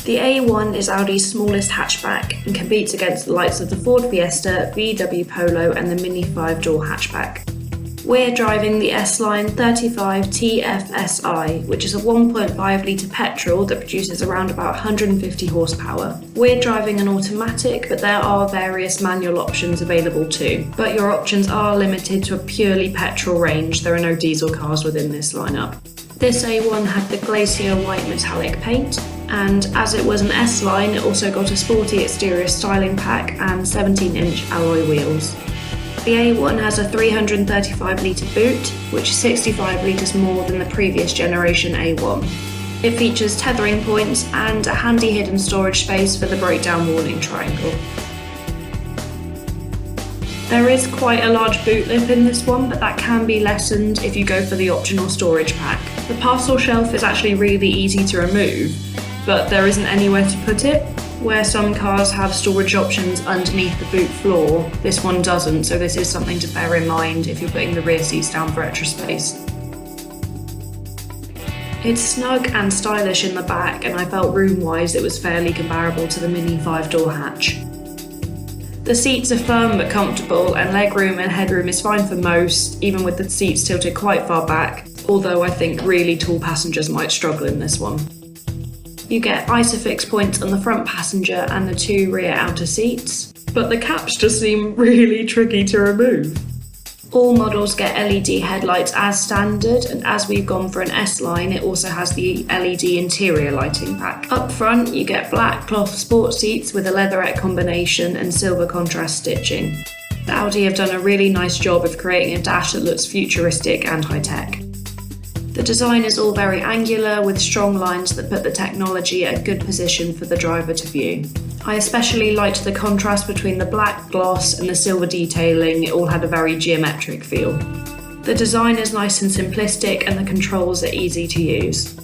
The A1 is Audi's smallest hatchback and competes against the likes of the Ford Fiesta, VW Polo and the Mini 5-door hatchback. We're driving the S-Line 35 TFSI, which is a 1.5 litre petrol that produces around about 150 horsepower. We're driving an automatic, but there are various manual options available too. But your options are limited to a purely petrol range. There are no diesel cars within this lineup. This A1 had the Glacier white metallic paint, and as it was an S-Line, it also got a sporty exterior styling pack and 17-inch alloy wheels. The A1 has a 335 litre boot, which is 65 litres more than the previous generation A1. It features tethering points and a handy hidden storage space for the breakdown warning triangle. There is quite a large boot lip in this one, but that can be lessened if you go for the optional storage pack. The parcel shelf is actually really easy to remove, but there isn't anywhere to put it. Where some cars have storage options underneath the boot floor, this one doesn't, so this is something to bear in mind if you're putting the rear seats down for extra space. It's snug and stylish in the back, and I felt room-wise it was fairly comparable to the Mini 5-door hatch. The seats are firm but comfortable, and legroom and headroom is fine for most, even with the seats tilted quite far back, although I think really tall passengers might struggle in this one. You get ISOFIX points on the front passenger and the 2 rear outer seats, but the caps just seem really tricky to remove. All models get LED headlights as standard, and as we've gone for an S-Line, it also has the LED interior lighting pack. Up front, you get black cloth sport seats with a leatherette combination and silver contrast stitching. Audi have done a really nice job of creating a dash that looks futuristic and high-tech. The design is all very angular, with strong lines that put the technology at a good position for the driver to view. I especially liked the contrast between the black gloss and the silver detailing. It all had a very geometric feel. The design is nice and simplistic, and the controls are easy to use.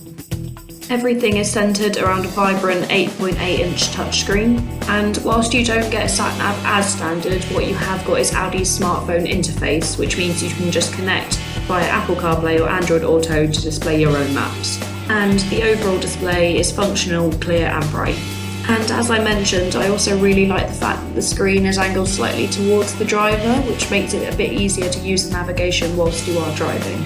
Everything is centred around a vibrant 8.8-inch touchscreen, and whilst you don't get a sat-nav as standard, what you have got is Audi's smartphone interface, which means you can just connect via Apple CarPlay or Android Auto to display your own maps. And the overall display is functional, clear and bright. And as I mentioned, I also really like the fact that the screen is angled slightly towards the driver, which makes it a bit easier to use the navigation whilst you are driving.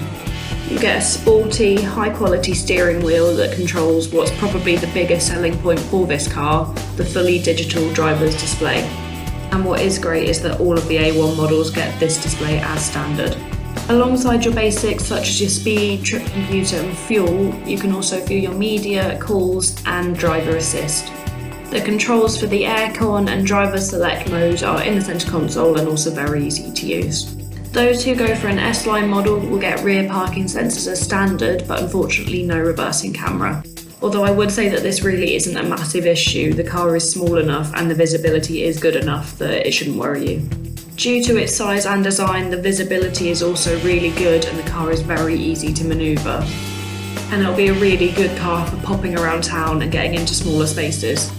You get a sporty, high-quality steering wheel that controls what's probably the biggest selling point for this car, the fully digital driver's display. And what is great is that all of the A1 models get this display as standard. Alongside your basics such as your speed, trip computer and fuel, you can also view your media, calls and driver assist. The controls for the aircon and driver select mode are in the centre console and also very easy to use. Those who go for an S-Line model will get rear parking sensors as standard, but unfortunately no reversing camera. Although I would say that this really isn't a massive issue, the car is small enough and the visibility is good enough that it shouldn't worry you. Due to its size and design, the visibility is also really good and the car is very easy to manoeuvre. And it'll be a really good car for popping around town and getting into smaller spaces.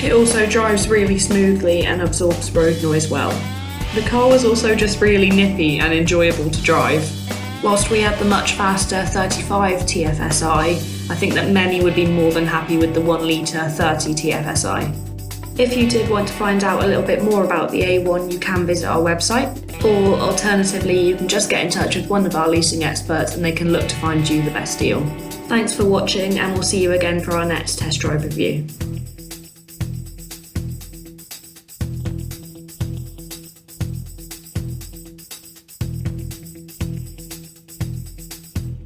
It also drives really smoothly and absorbs road noise well. The car was also just really nippy and enjoyable to drive. Whilst we had the much faster 35 TFSI, I think that many would be more than happy with the 1 litre 30 TFSI. If you did want to find out a little bit more about the A1, you can visit our website, or alternatively you can just get in touch with one of our leasing experts and they can look to find you the best deal. Thanks for watching, and we'll see you again for our next test drive review.